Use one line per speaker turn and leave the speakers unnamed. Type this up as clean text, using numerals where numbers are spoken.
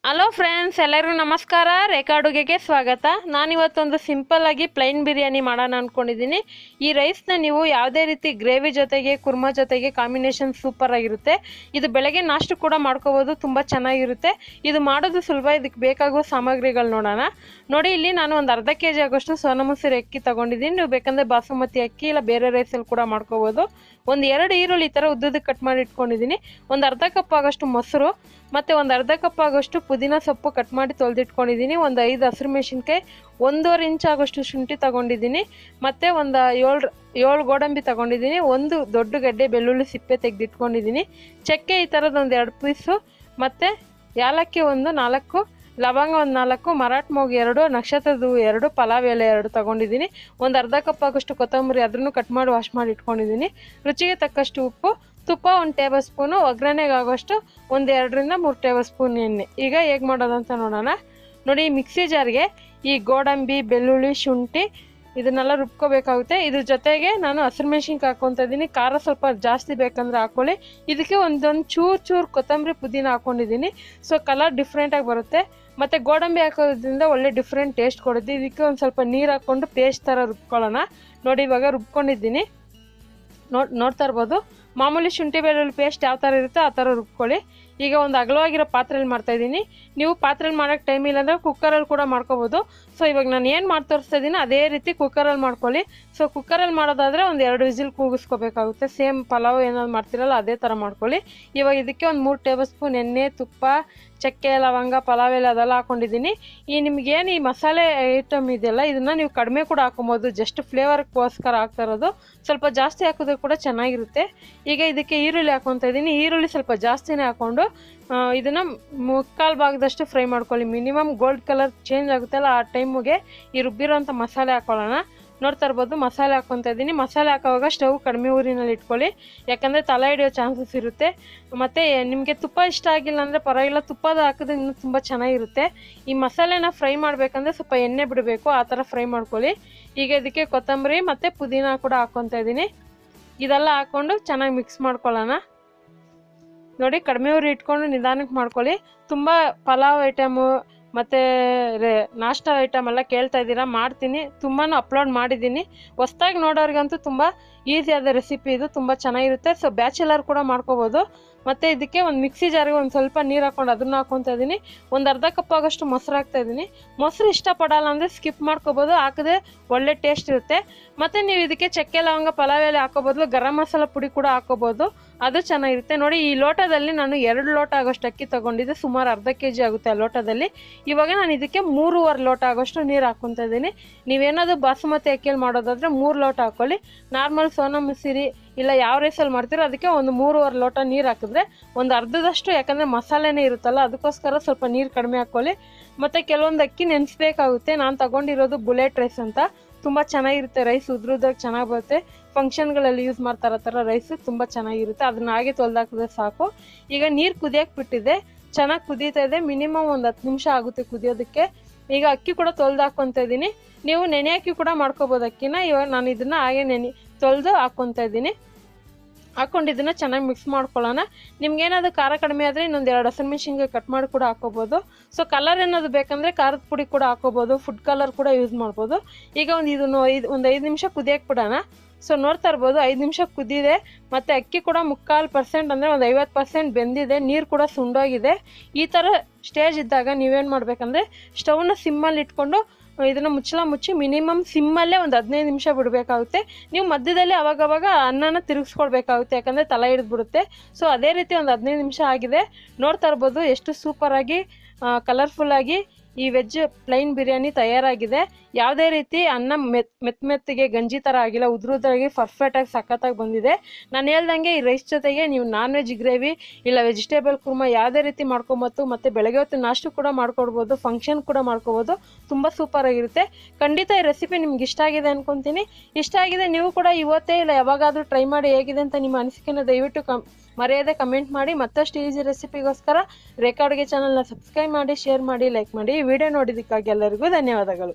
Hello friends, ಎಲ್ಲರಿಗೂ ನಮಸ್ಕಾರ. ರೇಖಾ ಅಡುಗೆಗೆ ಸ್ವಾಗತ. ನಾನಿವತ್ತೊಂದು ಸಿಂಪಲ್ ಆಗಿ ಪ್ಲೈನ್ ಬಿರಿಯಾನಿ ಮಾಡೋಣ ಅಂದ್ಕೊಂಡಿದ್ದೀನಿ. ಈ ರೈಸ್ನ ನೀವು ಯಾವುದೇ ರೀತಿ ಗ್ರೇವಿ ಜೊತೆಗೆ ಕುರ್ಮಾ ಜೊತೆಗೆ ಕಾಂಬಿನೇಷನ್ ಸೂಪರ್ ಆಗಿರುತ್ತೆ. ಇದು ಬೆಳಗ್ಗೆ ನಾಷ್ಟು ಕೂಡ ಮಾಡ್ಕೋಬೋದು, ತುಂಬ ಚೆನ್ನಾಗಿರುತ್ತೆ. ಇದು ಮಾಡೋದು ಸುಲಭ. ಇದಕ್ಕೆ ಬೇಕಾಗುವ ಸಾಮಗ್ರಿಗಳು ನೋಡೋಣ. ನೋಡಿ, ಇಲ್ಲಿ ನಾನು ಒಂದು ಅರ್ಧ kg ಆಗೋಷ್ಟು ಸೋನಾ ಮಸೂರಿ ಅಕ್ಕಿ ತೊಗೊಂಡಿದ್ದೀನಿ. ನೀವು ಬೇಕಂದರೆ ಬಾಸುಮತಿ ಅಕ್ಕಿ ಇಲ್ಲ ಬೇರೆ ರೈಸಲ್ಲಿ ಕೂಡ ಮಾಡ್ಕೋಬೋದು. ಒಂದು 2 ಈರುಳ್ಳಿ ಈ ಥರ ಉದ್ದಕ್ಕೆ ಕಟ್ ಮಾಡಿ ಇಟ್ಕೊಂಡಿದ್ದೀನಿ. ಒಂದು ಅರ್ಧ ಕಪ್ ಆಗೋಷ್ಟು ಮೊಸರು ಮತ್ತು ಒಂದು ಅರ್ಧ ಕಪ್ ಆಗೋಷ್ಟು ಪುದೀನ ಸೊಪ್ಪು ಕಟ್ ಮಾಡಿ ತೊಳೆದಿಟ್ಕೊಂಡಿದ್ದೀನಿ. ಒಂದು 5 ಹಸಿರು ಮೆಣಸಿನ್ಕಾಯಿ, 1.5 ಇಂಚ್ ಆಗೋಷ್ಟು ಶುಂಠಿ ತೊಗೊಂಡಿದ್ದೀನಿ. ಮತ್ತು ಒಂದು 7 ಗೋಡಂಬಿ ತೊಗೊಂಡಿದ್ದೀನಿ. ಒಂದು ದೊಡ್ಡ ಗಡ್ಡೆ ಬೆಳ್ಳುಳ್ಳಿ ಸಿಪ್ಪೆ ತೆಗೆದಿಟ್ಕೊಂಡಿದ್ದೀನಿ. ಚಕ್ಕೆ ಈ ಥರದ್ದು ಒಂದು 2 ಪೀಸು, ಮತ್ತು ಏಲಕ್ಕಿ ಒಂದು 4, ಲವಂಗ ಒಂದು 4, ಮರಾಠ ಮೊಗ್ಗು 2, ನಕ್ಷತ್ರದ 2, ಪಲಾವ್ ಎಲೆ 2 ತೊಗೊಂಡಿದ್ದೀನಿ. ಒಂದು ಅರ್ಧ ಕಪ್ ಆಗೋಷ್ಟು ಕೊತ್ತಂಬರಿ, ಅದನ್ನು ಕಟ್ ಮಾಡಿ ವಾಶ್ ಮಾಡಿ ಇಟ್ಕೊಂಡಿದ್ದೀನಿ. ರುಚಿಗೆ ತಕ್ಕಷ್ಟು ಉಪ್ಪು, ತುಪ್ಪ 1 ಟೇಬಲ್ ಸ್ಪೂನು, ಒಗ್ಗರಣೆಗೆ ಆಗೋಷ್ಟು 1 2 ರಿಂದ 3 ಟೇಬಲ್ ಸ್ಪೂನ್ ಎಣ್ಣೆ. ಈಗ ಹೇಗೆ ಮಾಡೋದಂತ ನೋಡೋಣ. ನೋಡಿ, ಮಿಕ್ಸಿ ಜಾರ್ಗೆ ಈ ಗೋಡಂಬಿ, ಬೆಳ್ಳುಳ್ಳಿ, ಶುಂಠಿ ಇದನ್ನೆಲ್ಲ ರುಬ್ಕೋಬೇಕಾಗುತ್ತೆ. ಇದ್ರ ಜೊತೆಗೆ ನಾನು ಹಸಿರು ಮೆಣಸಿನ್ಕಾಯಿ ಹಾಕ್ಕೊತಾ ಇದ್ದೀನಿ. ಖಾರ ಸ್ವಲ್ಪ ಜಾಸ್ತಿ ಬೇಕಂದ್ರೆ ಹಾಕ್ಕೊಳ್ಳಿ. ಇದಕ್ಕೆ ಒಂದೊಂದು ಚೂರು ಕೊತ್ತಂಬರಿ ಪುದೀನ ಹಾಕ್ಕೊಂಡಿದ್ದೀನಿ. ಸೊ ಕಲರ್ ಡಿಫ್ರೆಂಟಾಗಿ ಬರುತ್ತೆ. ಮತ್ತು ಗೋಡಂಬಿ ಹಾಕೋದ್ರಿಂದ ಒಳ್ಳೆ ಡಿಫ್ರೆಂಟ್ ಟೇಸ್ಟ್ ಕೊಡುತ್ತೆ. ಇದಕ್ಕೆ ಒಂದು ಸ್ವಲ್ಪ ನೀರು ಹಾಕ್ಕೊಂಡು ಪೇಸ್ಟ್ ಥರ ರುಬ್ಕೊಳ್ಳೋಣ. ನೋಡಿ, ಇವಾಗ ರುಬ್ಕೊಂಡಿದ್ದೀನಿ. ನೋಡ್ತಾ ಇರ್ಬೋದು. ಮಾಮೂಲಿ ಶುಂಠಿ ಬೆಳ್ಳುಳ್ಳಿ ಪೇಸ್ಟ್ ಯಾವ ಥರ ಇರುತ್ತೆ ಆ ಥರ ರುಬ್ಕೊಳ್ಳಿ. ಈಗ ಒಂದು ಅಗಲವಾಗಿರೋ ಪಾತ್ರೆಯಲ್ಲಿ ಮಾಡ್ತಾಯಿದ್ದೀನಿ. ನೀವು ಪಾತ್ರೆಯಲ್ಲಿ ಮಾಡೋಕ್ಕೆ ಟೈಮ್ ಇಲ್ಲಾಂದರೆ ಕುಕ್ಕರಲ್ಲಿ ಕೂಡ ಮಾಡ್ಕೋಬೋದು. ಸೊ ಇವಾಗ ನಾನು ಏನು ಮಾಡಿ ತೋರಿಸ್ತಾ ಇದ್ದೀನಿ ಅದೇ ರೀತಿ ಕುಕ್ಕರಲ್ಲಿ ಮಾಡ್ಕೊಳ್ಳಿ. ಸೊ ಕುಕ್ಕರಲ್ಲಿ ಮಾಡೋದಾದರೆ ಒಂದು 2 ವಿಸಿಲ್ ಕೂಗಿಸ್ಕೋಬೇಕಾಗುತ್ತೆ. ಸೇಮ್ ಪಲಾವ್ ಏನಾದ್ರು ಮಾಡ್ತಿರಲ್ಲ ಅದೇ ಥರ ಮಾಡ್ಕೊಳ್ಳಿ. ಇವಾಗ ಇದಕ್ಕೆ ಒಂದು 3 ಟೇಬಲ್ ಸ್ಪೂನ್ ಎಣ್ಣೆ, ತುಪ್ಪ, ಚಕ್ಕೆ, ಲವಂಗ, ಪಲಾವ್ ಎಲೆ ಅದೆಲ್ಲ ಹಾಕ್ಕೊಂಡಿದ್ದೀನಿ. ನಿಮಗೇನು ಈ ಮಸಾಲೆ ಐಟಮ್ ಇದೆಯಲ್ಲ ಇದನ್ನು ನೀವು ಕಡಿಮೆ ಕೂಡ ಹಾಕೊಬೋದು. ಜಸ್ಟ್ ಫ್ಲೇವರ್ಗೋಸ್ಕರ ಹಾಕ್ತಾ ಇರೋದು. ಸ್ವಲ್ಪ ಜಾಸ್ತಿ ಹಾಕಿದ್ರೆ ಕೂಡ ಚೆನ್ನಾಗಿರುತ್ತೆ. ಈಗ ಇದಕ್ಕೆ ಈರುಳ್ಳಿ ಹಾಕ್ಕೊತಾ ಇದ್ದೀನಿ. ಈರುಳ್ಳಿ ಸ್ವಲ್ಪ ಜಾಸ್ತಿನೇ ಹಾಕ್ಕೊಂಡು ಇದನ್ನು 3/4 ಭಾಗದಷ್ಟು ಫ್ರೈ ಮಾಡ್ಕೊಳ್ಳಿ. ಮಿನಿಮಮ್ ಗೋಲ್ಡ್ ಕಲರ್ ಚೇಂಜ್ ಆಗುತ್ತಲ್ಲ ಆ ಟೈಮಿಗೆ ಈ ರುಬ್ಬಿರೋಂಥ ಮಸಾಲೆ ಹಾಕ್ಕೊಳ್ಳೋಣ. ನೋಡ್ತಾ ಇರ್ಬೋದು, ಮಸಾಲೆ ಹಾಕ್ಕೊತಾ ಇದ್ದೀನಿ. ಮಸಾಲೆ ಹಾಕೋವಾಗ ಸ್ಟವ್ ಕಡಿಮೆ ಊರಿನಲ್ಲಿ ಇಟ್ಕೊಳ್ಳಿ, ಯಾಕಂದರೆ ತಲೆ ಹಿಡಿಯೋ ಚಾನ್ಸಸ್ ಇರುತ್ತೆ. ಮತ್ತು ನಿಮಗೆ ತುಪ್ಪ ಇಷ್ಟ ಆಗಿಲ್ಲ ಅಂದರೆ ಪರವಾಗಿಲ್ಲ, ತುಪ್ಪದ ಹಾಕಿದ್ರೆ ಇನ್ನೂ ತುಂಬ ಚೆನ್ನಾಗಿರುತ್ತೆ. ಈ ಮಸಾಲೆನ ಫ್ರೈ ಮಾಡಬೇಕಂದ್ರೆ ಸ್ವಲ್ಪ ಎಣ್ಣೆ ಬಿಡಬೇಕು, ಆ ಥರ ಫ್ರೈ ಮಾಡ್ಕೊಳ್ಳಿ. ಈಗ ಇದಕ್ಕೆ ಕೊತ್ತಂಬರಿ ಮತ್ತು ಪುದೀನ ಕೂಡ ಹಾಕ್ಕೊತಾ ಇದ್ದೀನಿ. ಇದೆಲ್ಲ ಹಾಕ್ಕೊಂಡು ಚೆನ್ನಾಗಿ ಮಿಕ್ಸ್ ಮಾಡ್ಕೊಳ್ಳೋಣ. ನೋಡಿ, ಕಡಿಮೆ ಉರಿ ಇಟ್ಕೊಂಡು ನಿಧಾನಕ್ಕೆ ಮಾಡ್ಕೊಳ್ಳಿ. ತುಂಬ ಪಲಾವ್ ಐಟಮು ಮತ್ತು ನಾಷ್ಟಾ ಐಟಮ್ ಎಲ್ಲ ಕೇಳ್ತಾ ಇದ್ದೀರಾ, ಮಾಡ್ತೀನಿ. ತುಂಬಾ ಅಪ್ಲೋಡ್ ಮಾಡಿದ್ದೀನಿ. ಹೊಸ್ದಾಗಿ ನೋಡೋರಿಗಂತೂ ತುಂಬ ಈಸಿಯಾದ ರೆಸಿಪಿ ಇದು, ತುಂಬ ಚೆನ್ನಾಗಿರುತ್ತೆ. ಸೊ ಬ್ಯಾಚುಲರ್ ಕೂಡ ಮಾಡ್ಕೋಬೋದು. ಮತ್ತು ಇದಕ್ಕೆ ಒಂದು ಮಿಕ್ಸಿ ಜಾರಿಗೆ ಒಂದು ಸ್ವಲ್ಪ ನೀರು ಹಾಕ್ಕೊಂಡು ಅದನ್ನು ಹಾಕ್ಕೊತಾ ಇದ್ದೀನಿ. ಒಂದು ಅರ್ಧ ಕಪ್ ಆಗೋಷ್ಟು ಮೊಸರು ಹಾಕ್ತಾಯಿದ್ದೀನಿ. ಮೊಸರು ಇಷ್ಟಪಡಲ್ಲ ಅಂದರೆ ಸ್ಕಿಪ್ ಮಾಡ್ಕೋಬೋದು, ಹಾಕಿದ್ರೆ ಒಳ್ಳೆ ಟೇಸ್ಟ್ ಇರುತ್ತೆ. ಮತ್ತು ನೀವು ಇದಕ್ಕೆ ಚಕ್ಕೆ, ಲವಂಗ, ಪಲಾವ್ ಎಲೆ ಹಾಕೋ ಬದಲು ಗರಂ ಮಸಾಲ ಪುಡಿ ಕೂಡ ಹಾಕೋಬೋದು, ಅದು ಚೆನ್ನಾಗಿರುತ್ತೆ. ನೋಡಿ, ಈ ಲೋಟದಲ್ಲಿ ನಾನು 2 ಲೋಟ ಆಗೋಷ್ಟು ಅಕ್ಕಿ ತೊಗೊಂಡಿದ್ದೆ. ಸುಮಾರು ಅರ್ಧ kg ಆಗುತ್ತೆ ಆ ಲೋಟದಲ್ಲಿ. ಇವಾಗ ನಾನು ಇದಕ್ಕೆ 3.25 ಲೋಟ ಆಗೋಷ್ಟು ನೀರು ಹಾಕ್ಕೊತಾ ಇದ್ದೀನಿ. ನೀವೇನಾದರೂ ಬಾಸುಮತಿ ಅಕ್ಕಿಯಲ್ಲಿ ಮಾಡೋದಾದರೆ 3 ಲೋಟ ಹಾಕ್ಕೊಳ್ಳಿ. ನಾರ್ಮಲ್ ಸೋನಾ ಮಸೂರಿ ಇಲ್ಲ ಯಾವ ರೈಸಲ್ಲಿ ಮಾಡ್ತೀರೋ ಅದಕ್ಕೆ ಒಂದು 3.25 ಲೋಟ ನೀರು ಹಾಕಿದ್ರೆ ಒಂದು ಅರ್ಧದಷ್ಟು, ಯಾಕಂದರೆ ಮಸಾಲೆನೇ ಇರುತ್ತಲ್ಲ ಅದಕ್ಕೋಸ್ಕರ ಸ್ವಲ್ಪ ನೀರು ಕಡಿಮೆ ಹಾಕ್ಕೊಳ್ಳಿ. ಮತ್ತು ಕೆಲವೊಂದು ಅಕ್ಕಿ ನೆನೆಸ್ಬೇಕಾಗುತ್ತೆ. ನಾನು ತಗೊಂಡಿರೋದು ಬುಲೆಟ್ ರೈಸ್ ಅಂತ, ತುಂಬ ಚೆನ್ನಾಗಿರುತ್ತೆ. ರೈಸ್ ಉದ್ರುದ್ರಾಗ ಚೆನ್ನಾಗಿ ಬರುತ್ತೆ. ಫಂಕ್ಷನ್ಗಳಲ್ಲಿ ಯೂಸ್ ಮಾಡ್ತಾರೋ ಥರ ರೈಸು ತುಂಬ ಚೆನ್ನಾಗಿರುತ್ತೆ. ಅದನ್ನ ಹಾಗೆ ತೊಳೆದಾಕಿದ್ರೆ ಸಾಕು. ಈಗ ನೀರು ಕುದಿಯೋಕ್ಕೆ ಬಿಟ್ಟಿದೆ, ಚೆನ್ನಾಗಿ ಕುದೀತಾ ಇದೆ. ಮಿನಿಮಮ್ ಒಂದು 10 ನಿಮಿಷ ಆಗುತ್ತೆ ಕುದಿಯೋದಕ್ಕೆ. ಈಗ ಅಕ್ಕಿ ಕೂಡ ತೊಳೆದು ಹಾಕ್ಕೊತಾ ಇದ್ದೀನಿ. ನೀವು ನೆನೆ ಅಕ್ಕಿ ಕೂಡ ಮಾಡ್ಕೋಬೋದು ಅಕ್ಕಿನ. ಇವಾಗ ನಾನು ಇದನ್ನು ಹಾಗೆ ತೊಳೆದು ಹಾಕ್ಕೊತಾ ಇದ್ದೀನಿ. ಹಾಕ್ಕೊಂಡು ಇದನ್ನು ಚೆನ್ನಾಗಿ ಮಿಕ್ಸ್ ಮಾಡ್ಕೊಳ್ಳೋಣ. ನಿಮ್ಗೇನಾದರೂ ಖಾರ ಕಡಿಮೆ ಆದರೆ ಇನ್ನೊಂದು 2 ಹಸಿರು ಮೆಣಸಿನ್ಕಾಯಿ ಕಟ್ ಮಾಡಿ ಕೂಡ ಹಾಕೋಬೋದು. ಸೊ ಕಲರ್ ಏನಾದರೂ ಬೇಕಂದರೆ ಖಾರದ ಪುಡಿ ಕೂಡ ಹಾಕೋಬೋದು, ಫುಡ್ ಕಲರ್ ಕೂಡ ಯೂಸ್ ಮಾಡ್ಬೋದು. ಈಗ ಒಂದು 5 ನಿಮಿಷ ಕುದಿಯೋಕ್ಕೆ ಬಿಡೋಣ. ಸೊ ನೋಡ್ತಾ ಇರ್ಬೋದು, 5 ನಿಮಿಷ ಕುದ್ದಿದೆ. ಮತ್ತು ಅಕ್ಕಿ ಕೂಡ 3/4% ಅಂದರೆ ಒಂದು 50% ಬೆಂದಿದೆ. ನೀರು ಕೂಡ ಸುಂಡೋಗಿದೆ. ಈ ಥರ ಸ್ಟೇಜ್ ಇದ್ದಾಗ ನೀವೇನು ಮಾಡಬೇಕಂದ್ರೆ ಸ್ಟವ್ನ ಸಿಮ್ಮಲ್ಲಿ ಇಟ್ಕೊಂಡು ಇದನ್ನು ಮುಚ್ಚಿ ಮಿನಿಮಮ್ ಸಿಮ್ಮಲ್ಲೇ ಒಂದು 15 ನಿಮಿಷ ಬಿಡಬೇಕಾಗುತ್ತೆ. ನೀವು ಮಧ್ಯದಲ್ಲಿ ಅವಾಗವಾಗ ಅನ್ನನ ತಿರುಗಿಸ್ಕೊಳ್ಬೇಕಾಗುತ್ತೆ, ಯಾಕಂದರೆ ತಲೆ ಹಿಡಿದ್ಬಿಡುತ್ತೆ. ಸೊ ಅದೇ ರೀತಿ ಒಂದು 15 ನಿಮಿಷ ಆಗಿದೆ. ನೋಡ್ತಾ ಇರ್ಬೋದು ಎಷ್ಟು ಸೂಪರಾಗಿ ಕಲರ್ಫುಲ್ಲಾಗಿ ಈ ವೆಜ್ ಪ್ಲೈನ್ ಬಿರಿಯಾನಿ ತಯಾರಾಗಿದೆ. ಯಾವುದೇ ರೀತಿ ಅನ್ನ ಮೆತ್ತಗೆ ಗಂಜಿ ಥರ ಆಗಿಲ್ಲ, ಉದ್ರುದ್ರಾಗಿ ಪರ್ಫೆಕ್ಟಾಗಿ ಸಖತ್ತಾಗಿ ಬಂದಿದೆ. ನಾನು ಹೇಳ್ದಂಗೆ ಈ ರೈಸ್ ಜೊತೆಗೆ ನೀವು ನಾನ್ ವೆಜ್ ಗ್ರೇವಿ ಇಲ್ಲ ವೆಜಿಟೇಬಲ್ ಕುರ್ಮಾ ಯಾವುದೇ ರೀತಿ ಮಾಡ್ಕೊಬೋದು. ಮತ್ತು ಬೆಳಗ್ಗೆ ಹೊತ್ತು ನಾಷ್ಟು ಕೂಡ ಮಾಡ್ಕೊಡ್ಬೋದು, ಫಂಕ್ಷನ್ ಕೂಡ ಮಾಡ್ಕೋಬೋದು. ತುಂಬ ಸೂಪರಾಗಿರುತ್ತೆ. ಖಂಡಿತ ಈ ರೆಸಿಪಿ ನಿಮ್ಗೆ ಇಷ್ಟ ಆಗಿದೆ ಅಂದ್ಕೊತೀನಿ. ಇಷ್ಟ ಆಗಿದೆ, ನೀವು ಕೂಡ ಇವತ್ತೇ ಇಲ್ಲ ಯಾವಾಗಾದರೂ ಟ್ರೈ ಮಾಡಿ ಹೇಗಿದೆ ಅಂತ ನಿಮ್ಮ ಅನಿಸಿಕೆನ ದಯವಿಟ್ಟು ಮರೆಯದೆ ಕಮೆಂಟ್ ಮಾಡಿ. ಮತ್ತಷ್ಟು ಈಸಿ ರೆಸಿಪಿಗೋಸ್ಕರ ರೇಖಾ ಅಡುಗೆ ಚಾನಲ್ನ ಸಬ್ಸ್ಕ್ರೈಬ್ ಮಾಡಿ, ಶೇರ್ ಮಾಡಿ, ಲೈಕ್ ಮಾಡಿ. ಈ ವಿಡಿಯೋ ನೋಡಿದ್ದಕ್ಕಾಗಿ ಎಲ್ಲರಿಗೂ ಧನ್ಯವಾದಗಳು.